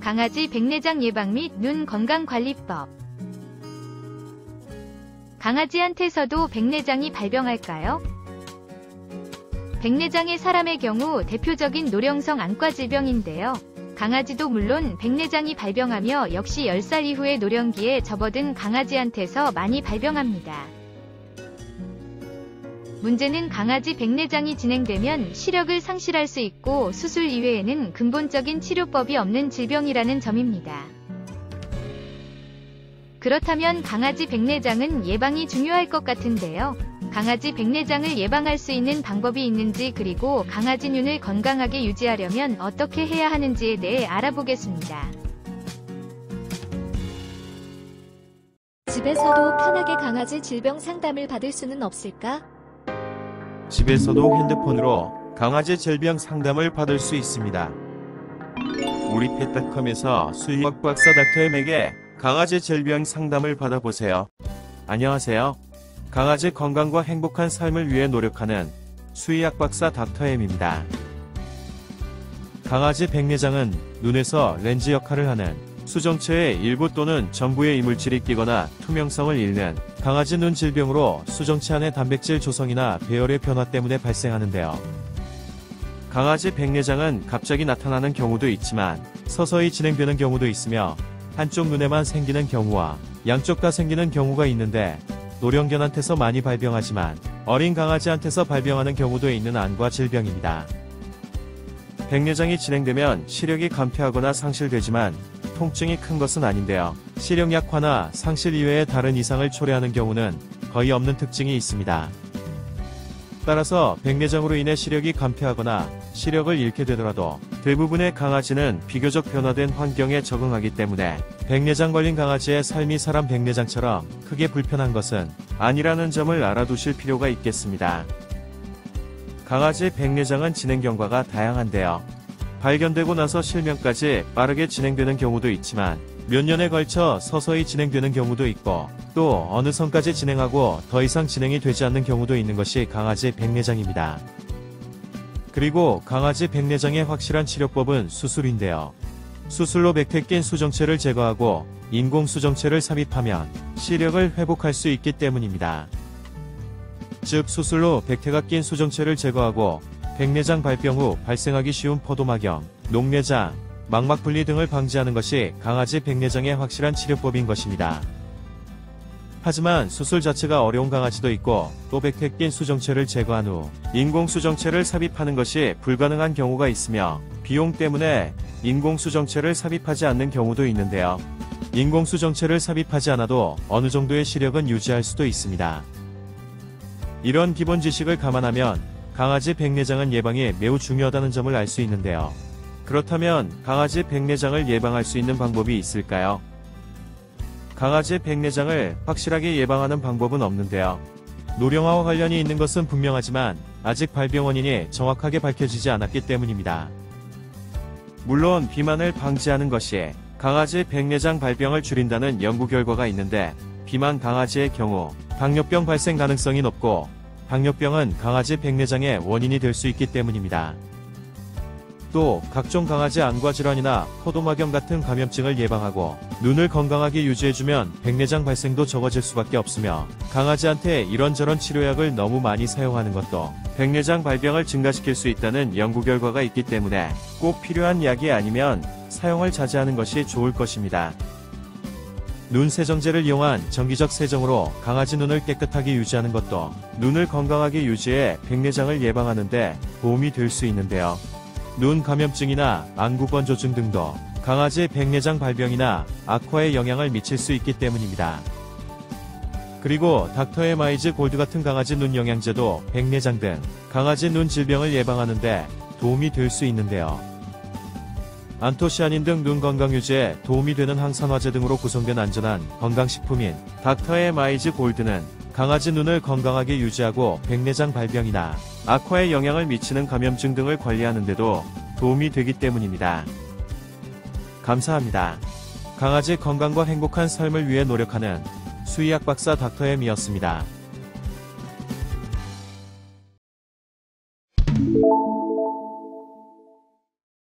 강아지 백내장 예방 및 눈 건강관리법. 강아지한테서도 백내장이 발병할까요? 백내장의 사람의 경우 대표적인 노령성 안과 질병인데요. 강아지도 물론 백내장이 발병하며 역시 10살 이후의 노령기에 접어든 강아지한테서 많이 발병합니다. 문제는 강아지 백내장이 진행되면 시력을 상실할 수 있고 수술 이외에는 근본적인 치료법이 없는 질병이라는 점입니다. 그렇다면 강아지 백내장은 예방이 중요할 것 같은데요. 강아지 백내장을 예방할 수 있는 방법이 있는지, 그리고 강아지 눈을 건강하게 유지하려면 어떻게 해야 하는지에 대해 알아보겠습니다. 집에서도 편하게 강아지 질병 상담을 받을 수는 없을까? 집에서도 핸드폰으로 강아지 질병 상담을 받을 수 있습니다. 우리 펫닷컴에서 수의학 박사 닥터엠에게 강아지 질병 상담을 받아보세요. 안녕하세요. 강아지 건강과 행복한 삶을 위해 노력하는 수의학 박사 닥터엠입니다. 강아지 백내장은 눈에서 렌즈 역할을 하는 수정체의 일부 또는 전부의 이물질이 끼거나 투명성을 잃는 강아지 눈 질병으로 수정체 안의 단백질 조성이나 배열의 변화 때문에 발생하는데요. 강아지 백내장은 갑자기 나타나는 경우도 있지만 서서히 진행되는 경우도 있으며 한쪽 눈에만 생기는 경우와 양쪽 다 생기는 경우가 있는데, 노령견한테서 많이 발병하지만 어린 강아지한테서 발병하는 경우도 있는 안과 질병입니다. 백내장이 진행되면 시력이 감퇴하거나 상실되지만 통증이 큰 것은 아닌데요. 시력 약화나 상실 이외의 다른 이상을 초래하는 경우는 거의 없는 특징이 있습니다. 따라서 백내장으로 인해 시력이 감퇴하거나 시력을 잃게 되더라도 대부분의 강아지는 비교적 변화된 환경에 적응하기 때문에 백내장 걸린 강아지의 삶이 사람 백내장처럼 크게 불편한 것은 아니라는 점을 알아두실 필요가 있겠습니다. 강아지 백내장은 진행 경과가 다양한데요. 발견되고 나서 실명까지 빠르게 진행되는 경우도 있지만 몇 년에 걸쳐 서서히 진행되는 경우도 있고, 또 어느 선까지 진행하고 더 이상 진행이 되지 않는 경우도 있는 것이 강아지 백내장입니다. 그리고 강아지 백내장의 확실한 치료법은 수술인데요. 수술로 백태 낀 수정체를 제거하고 인공 수정체를 삽입하면 시력을 회복할 수 있기 때문입니다. 즉, 수술로 백태가 낀 수정체를 제거하고 백내장 발병 후 발생하기 쉬운 포도막염, 녹내장, 망막분리 등을 방지하는 것이 강아지 백내장의 확실한 치료법인 것입니다. 하지만 수술 자체가 어려운 강아지도 있고, 또 백태 낀 수정체를 제거한 후 인공 수정체를 삽입하는 것이 불가능한 경우가 있으며, 비용 때문에 인공 수정체를 삽입하지 않는 경우도 있는데요. 인공 수정체를 삽입하지 않아도 어느 정도의 시력은 유지할 수도 있습니다. 이런 기본 지식을 감안하면 강아지 백내장은 예방이 매우 중요하다는 점을 알 수 있는데요. 그렇다면 강아지 백내장을 예방할 수 있는 방법이 있을까요? 강아지 백내장을 확실하게 예방하는 방법은 없는데요. 노령화와 관련이 있는 것은 분명하지만 아직 발병 원인이 정확하게 밝혀지지 않았기 때문입니다. 물론 비만을 방지하는 것이 강아지 백내장 발병을 줄인다는 연구 결과가 있는데, 비만 강아지의 경우 당뇨병 발생 가능성이 높고, 당뇨병은 강아지 백내장의 원인이 될 수 있기 때문입니다. 또 각종 강아지 안과 질환이나 포도막염 같은 감염증을 예방하고 눈을 건강하게 유지해주면 백내장 발생도 적어질 수밖에 없으며, 강아지한테 이런저런 치료약을 너무 많이 사용하는 것도 백내장 발병을 증가시킬 수 있다는 연구 결과가 있기 때문에 꼭 필요한 약이 아니면 사용을 자제하는 것이 좋을 것입니다. 눈 세정제를 이용한 정기적 세정으로 강아지 눈을 깨끗하게 유지하는 것도 눈을 건강하게 유지해 백내장을 예방하는 데 도움이 될 수 있는데요. 눈 감염증이나 안구 건조증 등도 강아지 백내장 발병이나 악화에 영향을 미칠 수 있기 때문입니다. 그리고 닥터엠 아이즈 골드 같은 강아지 눈 영양제도 백내장 등 강아지 눈 질병을 예방하는 데 도움이 될 수 있는데요. 안토시아닌 등 눈 건강 유지에 도움이 되는 항산화제 등으로 구성된 안전한 건강식품인 닥터엠 아이즈 골드는 강아지 눈을 건강하게 유지하고 백내장 발병이나 악화에 영향을 미치는 감염증 등을 관리하는 데도 도움이 되기 때문입니다. 감사합니다. 강아지 건강과 행복한 삶을 위해 노력하는 수의학 박사 닥터엠이었습니다.